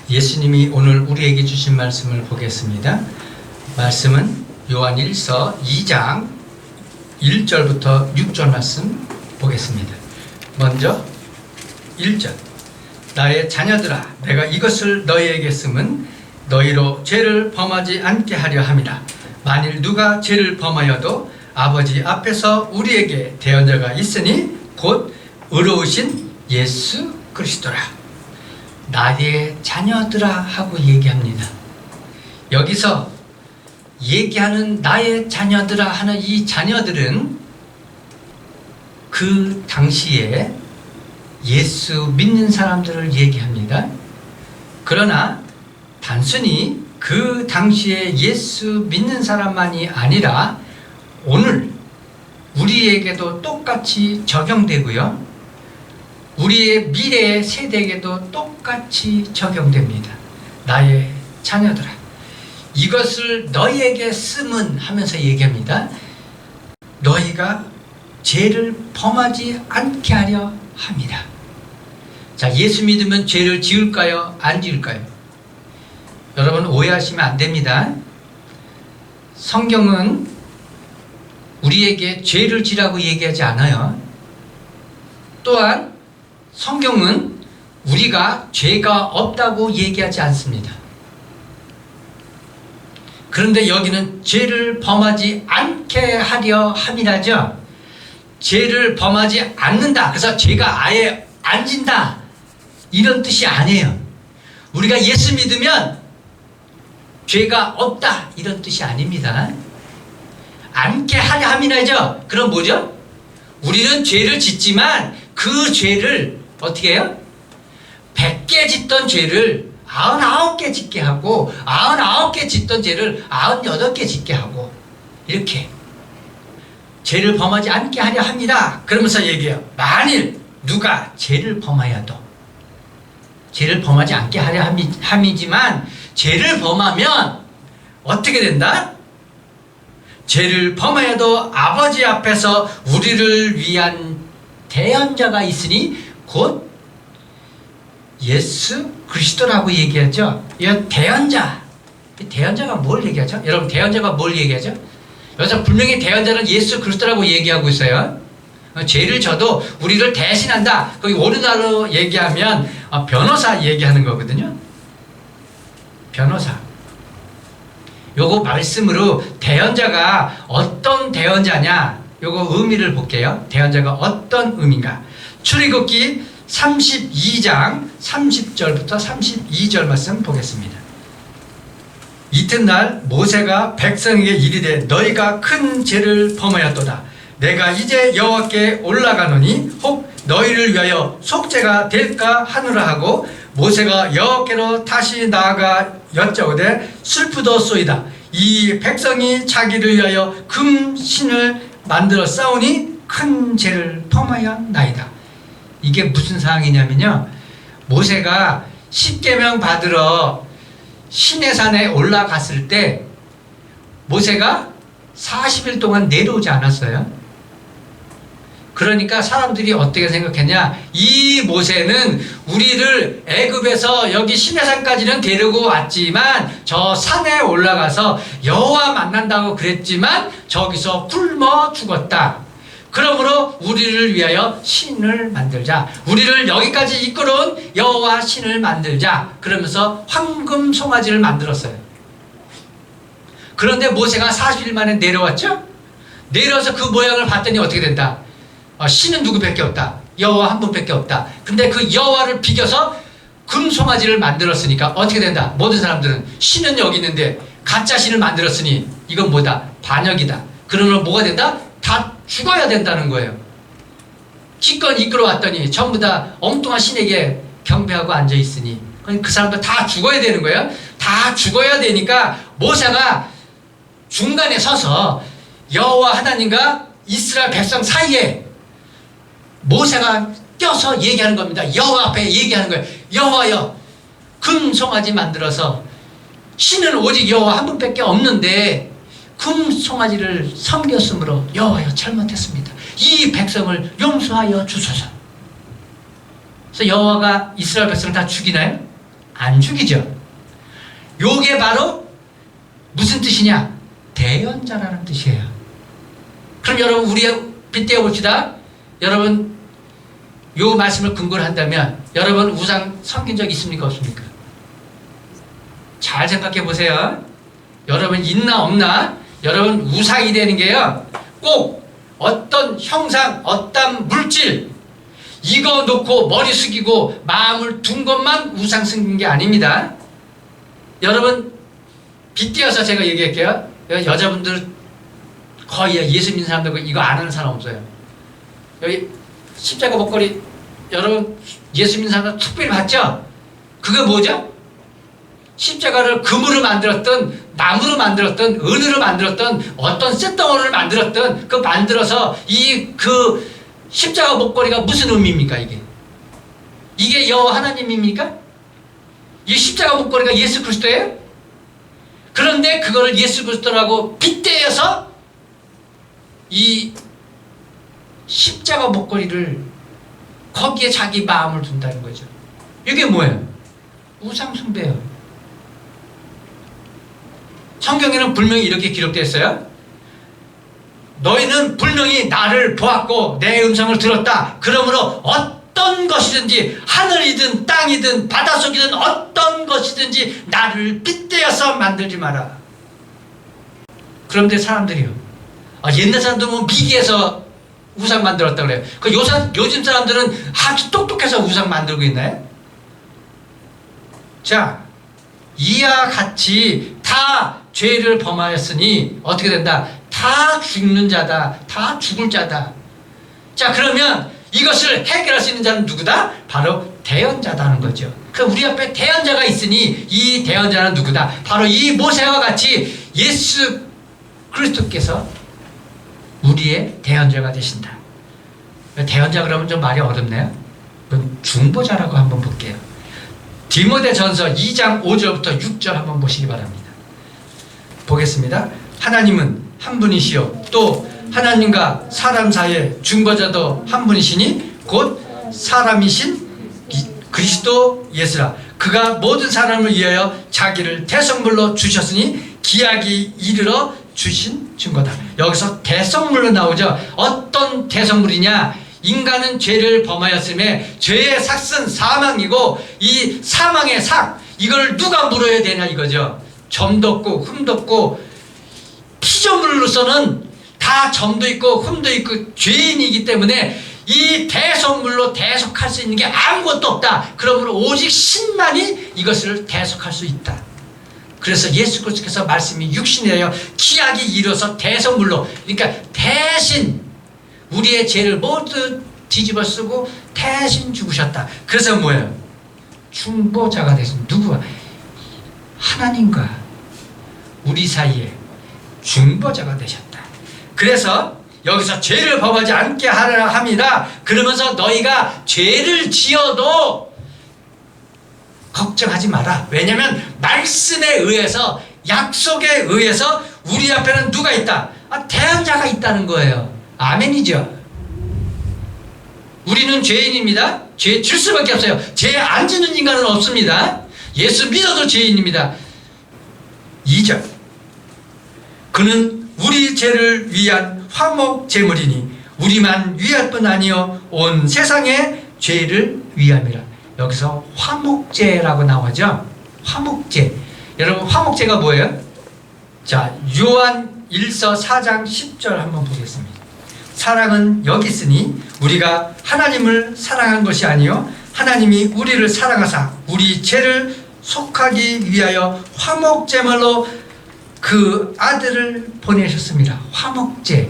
예수님이 오늘 우리에게 주신 말씀을 보겠습니다. 말씀은 요한일서 2장 1절부터 6절 말씀 보겠습니다. 먼저 1절. 나의 자녀들아, 내가 이것을 너희에게 쓰면 너희로 죄를 범하지 않게 하려 함이라. 만일 누가 죄를 범하여도 아버지 앞에서 우리에게 대언자가 있으니 곧 의로우신 예수 그리스도라. 나의 자녀들아 하고 얘기합니다. 여기서 얘기하는 나의 자녀들아 하는 이 자녀들은 그 당시에 예수 믿는 사람들을 얘기합니다. 그러나 단순히 그 당시에 예수 믿는 사람만이 아니라 오늘 우리에게도 똑같이 적용되고요. 우리의 미래의 세대에게도 똑같이 적용됩니다. 나의 자녀들아, 이것을 너희에게 쓰면 하면서 얘기합니다. 너희가 죄를 범하지 않게 하려 합니다. 자, 예수 믿으면 죄를 지을까요? 안 지을까요? 여러분 오해하시면 안 됩니다. 성경은 우리에게 죄를 지라고 얘기하지 않아요. 또한 성경은 우리가 죄가 없다고 얘기하지 않습니다. 그런데 여기는 죄를 범하지 않게 하려 함이라죠. 죄를 범하지 않는다. 그래서 죄가 아예 안 진다. 이런 뜻이 아니에요. 우리가 예수 믿으면 죄가 없다. 이런 뜻이 아닙니다. 않게 하려 함이라죠. 그럼 뭐죠? 우리는 죄를 짓지만 그 죄를 어떻게 해요? 100개 짓던 죄를 99개 짓게 하고 99개 짓던 죄를 98개 짓게 하고 이렇게 죄를 범하지 않게 하려 합니다. 그러면서 얘기해요. 만일 누가 죄를 범하여도 죄를 범하지 않게 하려 함이지만 죄를 범하면 어떻게 된다? 죄를 범하여도 아버지 앞에서 우리를 위한 대언자가 있으니 곧 예수 그리스도라고 얘기하죠. 이 대언자. 대언자가 뭘 얘기하죠? 여러분 대언자가 뭘 얘기하죠? 여기서 분명히 대언자는 예수 그리스도라고 얘기하고 있어요. 죄를 져도 우리를 대신한다. 거기 오리지널로 얘기하면 변호사 얘기하는 거거든요. 변호사. 요거 말씀으로 대언자가 어떤 대언자냐, 요거 의미를 볼게요. 대언자가 어떤 의미인가. 출애굽기 32장 30절부터 32절 말씀 보겠습니다. 이튿날 모세가 백성에게 이르되 너희가 큰 죄를 범하였도다. 내가 이제 여호와께 올라가노니 혹 너희를 위하여 속죄가 될까 하노라 하고 모세가 여호와께로 다시 나아가 여짜오되 슬프도소이다. 이 백성이 자기를 위하여 금신을 만들어 싸우니 큰 죄를 범하였나이다. 이게 무슨 상황이냐면요, 모세가 십계명 받으러 시내산에 올라갔을 때 모세가 40일 동안 내려오지 않았어요. 그러니까 사람들이 어떻게 생각했냐, 이 모세는 우리를 애굽에서 여기 시내산까지는 데리고 왔지만 저 산에 올라가서 여호와 만난다고 그랬지만 저기서 굶어 죽었다. 그러므로 우리를 위하여 신을 만들자. 우리를 여기까지 이끌어온 여호와 신을 만들자. 그러면서 황금 송아지를 만들었어요. 그런데 모세가 40일 만에 내려왔죠. 내려와서 그 모양을 봤더니 어떻게 된다? 신은 누구밖에 없다. 여호와 한 분밖에 없다. 근데 그 여호와를 비겨서 금송아지를 만들었으니까 어떻게 된다? 모든 사람들은 신은 여기 있는데 가짜 신을 만들었으니 이건 뭐다? 반역이다. 그러면 뭐가 된다? 다 죽어야 된다는 거예요. 기껏 이끌어왔더니 전부 다 엉뚱한 신에게 경배하고 앉아있으니 그 사람들 다 죽어야 되는 거예요. 다 죽어야 되니까 모세가 중간에 서서 여호와 하나님과 이스라엘 백성 사이에 모세가 껴서 얘기하는 겁니다. 여호와 앞에 얘기하는 거예요. 여호와여, 금송아지 만들어서 신은 오직 여호와 한 분밖에 없는데 금송아지를 섬겼으므로 여호와여 잘못했습니다. 이 백성을 용서하여 주소서. 그래서 여호와가 이스라엘 백성을 다 죽이나요? 안 죽이죠. 요게 바로 무슨 뜻이냐? 대언자라는 뜻이에요. 그럼 여러분 우리 빗대어 봅시다. 여러분 요 말씀을 근거로 한다면 여러분 우상 섬긴 적 있습니까? 없습니까? 잘 생각해 보세요. 여러분 있나 없나? 여러분 우상이 되는 게요, 꼭 어떤 형상, 어떤 물질 이거 놓고 머리 숙이고 마음을 둔 것만 우상 섬긴 게 아닙니다. 여러분 빗대어서 제가 얘기할게요. 여자분들 거의 예수 믿는 사람들 이거 안 하는 사람 없어요. 여기 십자가 목걸이 여러분 예수 믿는 사람들 특별히 봤죠? 그게 뭐죠? 십자가를 금으로 만들었던, 나무로 만들었던, 은으로 만들었던, 어떤 쇳덩어리를 만들었던, 그 만들어서 그 십자가 목걸이가 무슨 의미입니까? 이게 여호와 하나님입니까? 이 십자가 목걸이가 예수 그리스도예요? 그런데 그거를 예수 그리스도라고 빗대어서 이 십자가 목걸이를 거기에 자기 마음을 둔다는 거죠. 이게 뭐예요? 우상 숭배예요. 성경에는 분명히 이렇게 기록되어 있어요. 너희는 분명히 나를 보았고 내 음성을 들었다. 그러므로 어떤 것이든지 하늘이든 땅이든 바닷속이든 어떤 것이든지 나를 빗대어서 만들지 마라. 그런데 사람들이요, 옛날 사람들은 미개해서 우상 만들었다 그래요. 요즘 사람들은 아주 똑똑해서 우상 만들고 있나요? 자, 이와 같이 다 죄를 범하였으니 어떻게 된다? 다 죽는 자다. 다 죽을 자다. 자, 그러면 이것을 해결할 수 있는 자는 누구다? 바로 대언자다는 거죠. 그럼 우리 앞에 대언자가 있으니 이 대언자는 누구다? 바로 이 모세와 같이 예수 그리스도께서 우리의 대언자가 되신다. 대언자 그러면 좀 말이 어렵네요. 그럼 중보자라고 한번 볼게요. 디모데전서 2장 5절부터 6절 한번 보시기 바랍니다. 보겠습니다. 하나님은 한 분이시요 또 하나님과 사람 사이의 중보자도 한 분이시니 곧 사람이신 그리스도 예수라. 그가 모든 사람을 위하여 자기를 대성물로 주셨으니 기약이 이르러 주신 증거다. 여기서 대성물로 나오죠. 어떤 대성물이냐? 인간은 죄를 범하였음에 죄의 삭은 사망이고 이 사망의 삭, 이걸 누가 물어야 되냐 이거죠. 점도 없고 흠도 없고 피조물로서는 다 점도 있고 흠도 있고 죄인이기 때문에 이 대성물로 대속할 수 있는 게 아무것도 없다. 그러므로 오직 신만이 이것을 대속할 수 있다. 그래서 예수 그리스도께서 말씀이 육신이 되어 기약이 이루어서 대성물로, 그러니까 대신 우리의 죄를 모두 뒤집어 쓰고 대신 죽으셨다. 그래서 뭐예요? 중보자가 되신 누구와? 하나님과 우리 사이에 중보자가 되셨다. 그래서 여기서 죄를 범하지 않게 하라 합니다. 그러면서 너희가 죄를 지어도 걱정하지 마라. 왜냐하면 말씀에 의해서, 약속에 의해서 우리 앞에는 누가 있다? 대언자가 있다는 거예요. 아멘이죠. 우리는 죄인입니다. 죄 질 수밖에 없어요. 죄 안 지는 인간은 없습니다. 예수 믿어도 죄인입니다. 2절, 그는 우리 죄를 위한 화목 제물이니 우리만 위할 뿐 아니요 온 세상의 죄를 위함이라. 여기서 화목제라고 나오죠. 화목제. 여러분 화목제가 뭐예요? 자, 요한 1서 4장 10절 한번 보겠습니다. 사랑은 여기 있으니 우리가 하나님을 사랑한 것이 아니요 하나님이 우리를 사랑하사 우리 죄를 속하기 위하여 화목제물로 그 아들을 보내셨습니다. 화목제.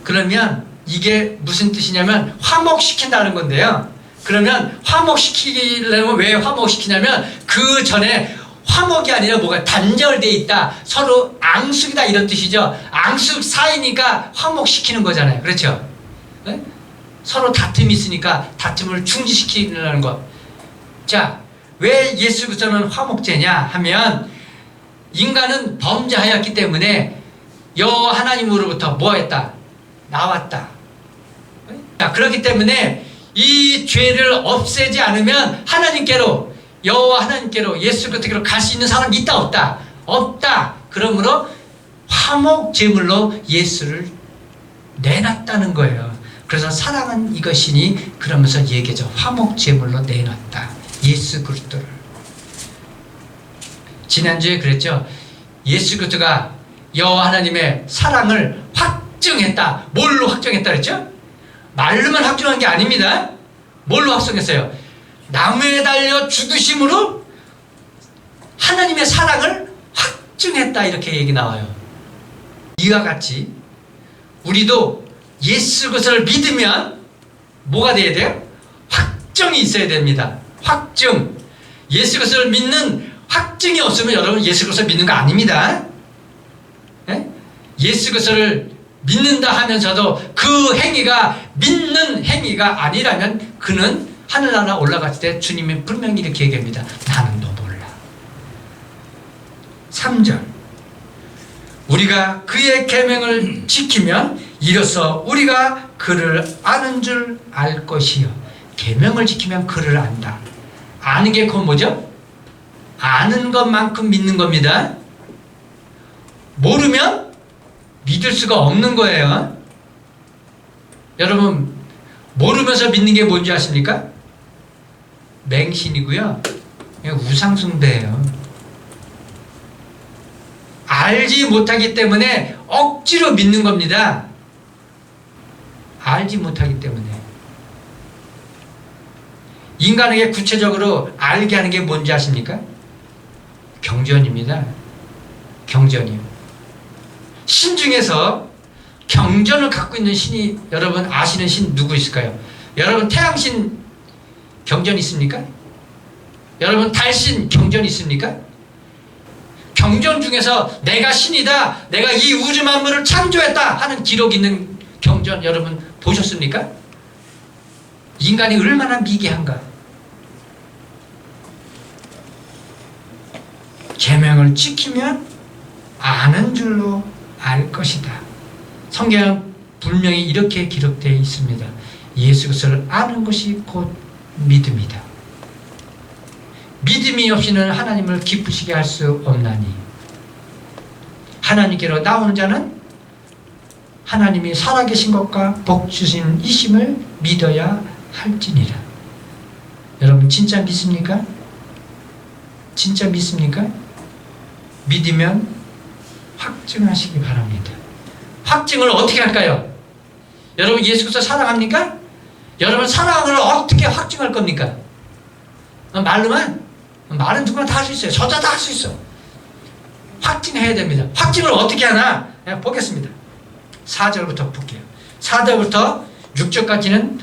그러면 이게 무슨 뜻이냐면 화목시킨다는 건데요. 그러면 화목시키려면 왜 화목시키냐면 그 전에 화목이 아니라 뭐가 단절되어 있다, 서로 앙숙이다 이런 뜻이죠. 앙숙 사이니까 화목시키는 거잖아요. 그렇죠? 네? 서로 다툼이 있으니까 다툼을 중지시키려는 것. 자, 왜 예수 그리스도는 화목제냐 하면 인간은 범죄하였기 때문에 여호와 하나님으로부터 뭐했다? 나왔다. 자, 그렇기 때문에 이 죄를 없애지 않으면 하나님께로 여호와 하나님께로 예수 그리스도께로 갈 수 있는 사람이 있다 없다? 없다. 그러므로 화목 제물로 예수를 내놨다는 거예요. 그래서 사랑은 이것이니 그러면서 얘기하죠. 화목 제물로 내놨다. 예수 그리스도를. 지난주에 그랬죠. 예수 그리스도가 여호와 하나님의 사랑을 확증했다. 뭘로 확증했다 그랬죠? 말로만 확증한 게 아닙니다. 뭘로 확증했어요? 나무에 달려 죽으심으로 하나님의 사랑을 확증했다. 이렇게 얘기 나와요. 이와 같이 우리도 예수 그리스도를 믿으면 뭐가 돼야 돼요? 확증이 있어야 됩니다. 확증. 예수 그리스도를 믿는 확증이 없으면 여러분 예수 그리스도를 믿는 거 아닙니다. 예? 예수 그리스도를 믿는다 하면서도 그 행위가 믿는 행위가 아니라면 그는 하늘나라 올라갔을 때 주님이 분명히 이렇게 얘기합니다. 나는 너 몰라. 3절 우리가 그의 계명을 지키면 이로써 우리가 그를 아는 줄 알 것이요. 계명을 지키면 그를 안다. 아는 게 그건 뭐죠? 아는 것만큼 믿는 겁니다. 모르면 믿을 수가 없는 거예요. 여러분 모르면서 믿는 게 뭔지 아십니까? 맹신이고요. 우상숭배예요. 알지 못하기 때문에 억지로 믿는 겁니다. 알지 못하기 때문에. 인간에게 구체적으로 알게 하는 게 뭔지 아십니까? 경전입니다. 경전이요. 신 중에서 경전을 갖고 있는 신이 여러분 아시는 신 누구 있을까요? 여러분 태양신 경전 있습니까? 여러분 달신 경전 있습니까? 경전 중에서 내가 신이다, 내가 이 우주 만물을 창조했다 하는 기록 있는 경전 여러분 보셨습니까? 인간이 얼마나 미개한가. 계명을 지키면 아는 줄로 알 것이다. 성경은 분명히 이렇게 기록되어 있습니다. 예수 그리스도를 아는 것이 곧 믿음이다. 믿음이 없이는 하나님을 기쁘시게 할 수 없나니 하나님께로 나오는 자는 하나님이 살아계신 것과 복 주신 이심을 믿어야 할지니라. 여러분 진짜 믿습니까? 진짜 믿습니까? 믿으면 확증하시기 바랍니다. 확증을 어떻게 할까요? 여러분 예수 그리스도 사랑합니까? 여러분 사랑을 어떻게 확증할 겁니까? 말로만? 말은 누구나 다 할 수 있어요. 저자 다 할 수 있어. 확증해야 됩니다. 확증을 어떻게 하나? 보겠습니다. 4절부터 볼게요. 4절부터 6절까지는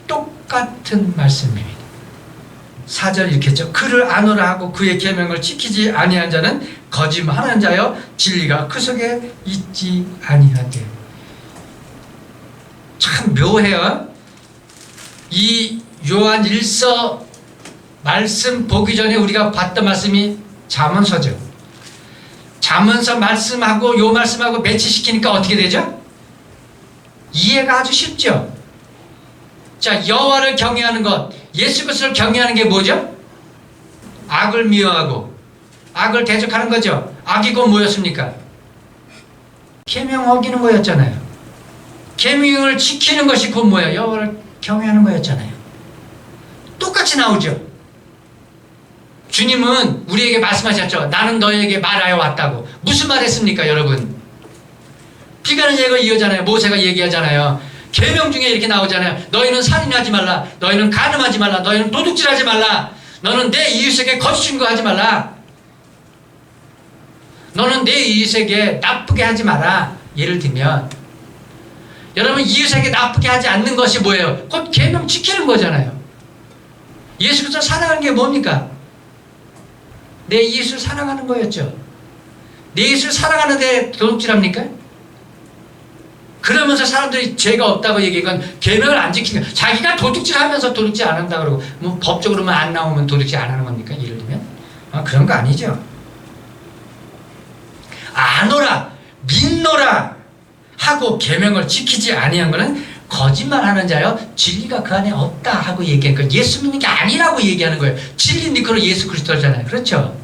똑같은 말씀입니다. 4절 이렇게 했죠. 그를 아노라 하고 그의 계명을 지키지 아니한 자는 거짓말하는 자여 진리가 그 속에 있지 아니하되. 참 묘해요. 이 요한 1서 말씀 보기 전에 우리가 봤던 말씀이 잠언서죠. 잠언서 말씀하고 요 말씀하고 매치시키니까 어떻게 되죠? 이해가 아주 쉽죠. 자, 여호와를 경외하는 것, 예수 그리스도를 경외하는 게 뭐죠? 악을 미워하고 악을 대적하는 거죠. 악이 곧 뭐였습니까? 계명 어기는 거였잖아요. 계명을 지키는 것이 곧 뭐예요? 여호와를 경외하는 거였잖아요. 똑같이 나오죠. 주님은 우리에게 말씀하셨죠. 나는 너에게 말하여 왔다고. 무슨 말 했습니까 여러분? 피가는 얘기가 이어잖아요. 모세가 얘기하잖아요. 계명 중에 이렇게 나오잖아요. 너희는 살인하지 말라. 너희는 간음하지 말라. 너희는 도둑질하지 말라. 너는 내 이웃에게 거짓 증거하지 말라. 너는 내 이웃에게 나쁘게 하지 마라. 예를 들면 여러분 이웃에게 나쁘게 하지 않는 것이 뭐예요? 곧 계명 지키는 거잖아요. 예수 그리스도 사랑하는 게 뭡니까? 내 이웃을 사랑하는 거였죠. 내 이웃을 사랑하는데 도둑질합니까? 그러면서 사람들이 죄가 없다고 얘기하건 계명을 안 지키는 거야. 자기가 도둑질하면서 도둑질 안 한다 그러고 뭐 법적으로만 안 나오면 도둑질 안 하는 겁니까? 예를 들면 그런 거 아니죠. 아노라 믿노라 하고 계명을 지키지 아니한 것은 거짓말하는 자여 진리가 그 안에 없다 하고 얘기하니까 예수 믿는 게 아니라고 얘기하는 거예요. 진리 니코는 예수 그리스도잖아요. 그렇죠?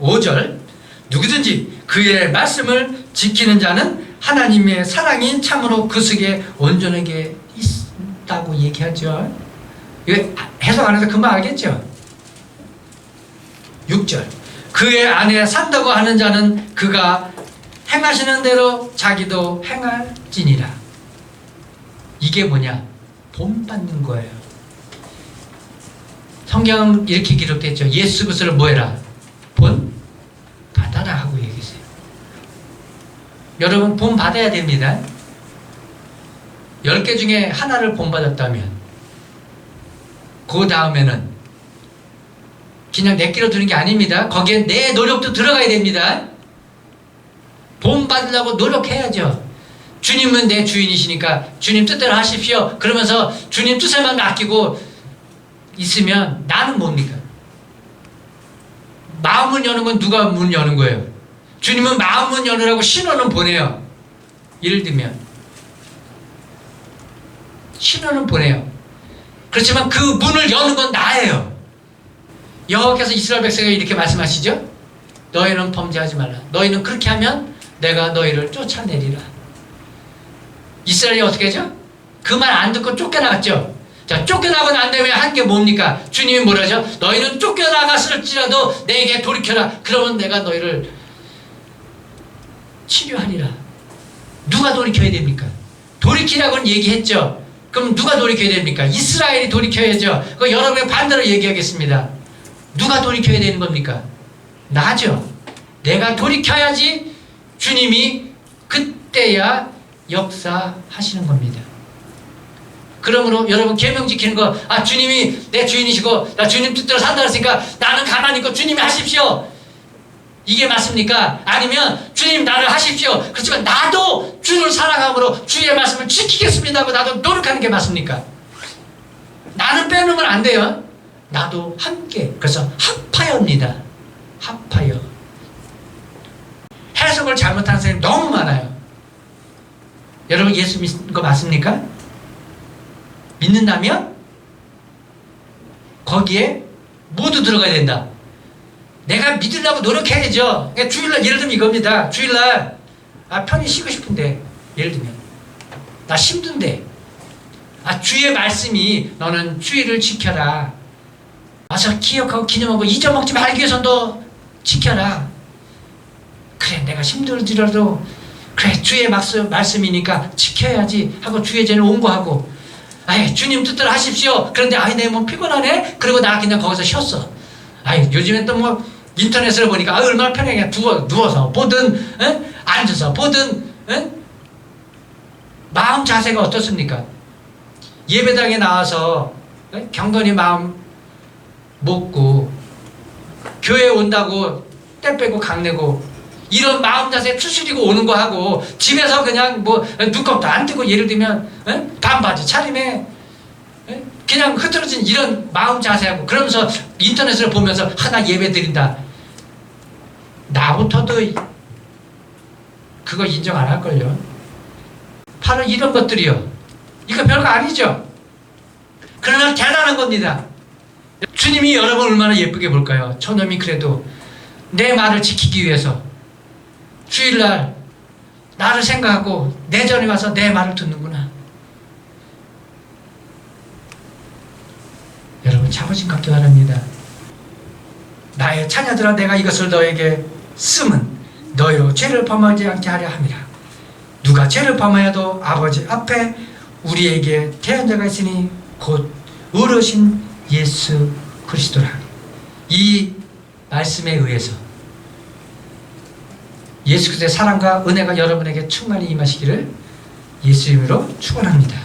5절 누구든지 그의 말씀을 지키는 자는 하나님의 사랑이 참으로 그 속에 온전하게 있다고 얘기하죠. 이거 해석 안 해서 금방 알겠죠? 6절 그의 안에 산다고 하는 자는 그가 행하시는 대로 자기도 행할지니라. 이게 뭐냐? 본받는 거예요. 성경은 이렇게 기록됐죠. 예수 그리스도를 뭐해라? 본 받아라 하고 얘기했어요. 여러분 본 받아야 됩니다. 10개 중에 하나를 본 받았다면 그 다음에는 그냥 내끼로 두는 게 아닙니다. 거기에 내 노력도 들어가야 됩니다. 본 받으려고 노력해야죠. 주님은 내 주인이시니까 주님 뜻대로 하십시오. 그러면서 주님 뜻에만 맡기고 있으면 나는 뭡니까? 마음을 여는 건 누가 문 여는 거예요? 주님은 마음문 여느라고 신호는 보내요. 예를 들면 신호는 보내요. 그렇지만 그 문을 여는 건 나예요. 여호와께서 이스라엘 백성에게 이렇게 말씀하시죠. 너희는 범죄하지 말라. 너희는 그렇게 하면 내가 너희를 쫓아내리라. 이스라엘이 어떻게 하죠? 그 말 안 듣고 쫓겨나갔죠. 자, 쫓겨나고 난 다음에 한 게 뭡니까? 주님이 뭐라죠? 너희는 쫓겨나갔을지라도 내게 돌이켜라. 그러면 내가 너희를 치료하리라. 누가 돌이켜야 됩니까? 돌이키라고는 얘기했죠. 그럼 누가 돌이켜야 됩니까? 이스라엘이 돌이켜야죠. 그 여러분의 반대로 얘기하겠습니다. 누가 돌이켜야 되는 겁니까? 나죠. 내가 돌이켜야지 주님이 그때야 역사하시는 겁니다. 그러므로 여러분 계명 지키는 거, 아 주님이 내 주인이시고 나 주님 뜻대로 산다 그랬으니까 나는 가만히 있고 주님이 하십시오. 이게 맞습니까? 아니면 주님 나를 하십시오. 그렇지만 나도 주를 사랑함으로 주의 말씀을 지키겠습니다 하고 나도 노력하는 게 맞습니까? 나는 빼놓으면 안 돼요. 나도 함께. 그래서 합하여입니다. 합하여. 해석을 잘못하는 사람이 너무 많아요. 여러분 예수 믿는 거 맞습니까? 믿는다면 거기에 모두 들어가야 된다. 내가 믿으려고 노력해야죠. 그러니까 주일날 예를 들면 이겁니다. 주일날 편히 쉬고 싶은데 예를 들면 나 힘든데 주의 말씀이 너는 주일을 지켜라. 와서 기억하고 기념하고 잊어먹지 말기 위해서 너 지켜라. 그래 내가 힘들더라도 그래 주의 말씀이니까 지켜야지 하고 주의 전에 온거하고 주님 뜻대로 하십시오. 그런데 내 몸 피곤하네? 그리고 나 그냥 거기서 쉬었어. 요즘엔 또 뭐 인터넷을 보니까 얼마나 편해. 그냥 누워서 보든 앉아서 보든 마음 자세가 어떻습니까? 예배당에 나와서 경건히 마음 먹고 교회 온다고 때 빼고 강내고 이런 마음 자세 추스리고 오는 거 하고 집에서 그냥 뭐 눈곱도 안 뜨고 예를 들면 반바지 차림에 그냥 흐트러진 이런 마음 자세하고 그러면서 인터넷을 보면서 하나 예배 드린다. 나부터도 그거 인정 안 할걸요. 바로 이런 것들이요. 이거 별거 아니죠. 그러나 대단한 겁니다. 주님이 여러분 얼마나 예쁘게 볼까요? 저놈이 그래도 내 말을 지키기 위해서 주일날 나를 생각하고 내 전에 와서 내 말을 듣는구나. 여러분 자부심 갖기 바랍니다. 나의 자녀들아 내가 이것을 너에게 쓰면 너희로 죄를 범하지 않게 하려 함이라. 누가 죄를 범하여도 아버지 앞에 우리에게 대언자가 있으니 곧 어르신 예수 그리스도라. 이 말씀에 의해서 예수 그리스도의 사랑과 은혜가 여러분에게 충만히 임하시기를 예수 이름으로 축원합니다.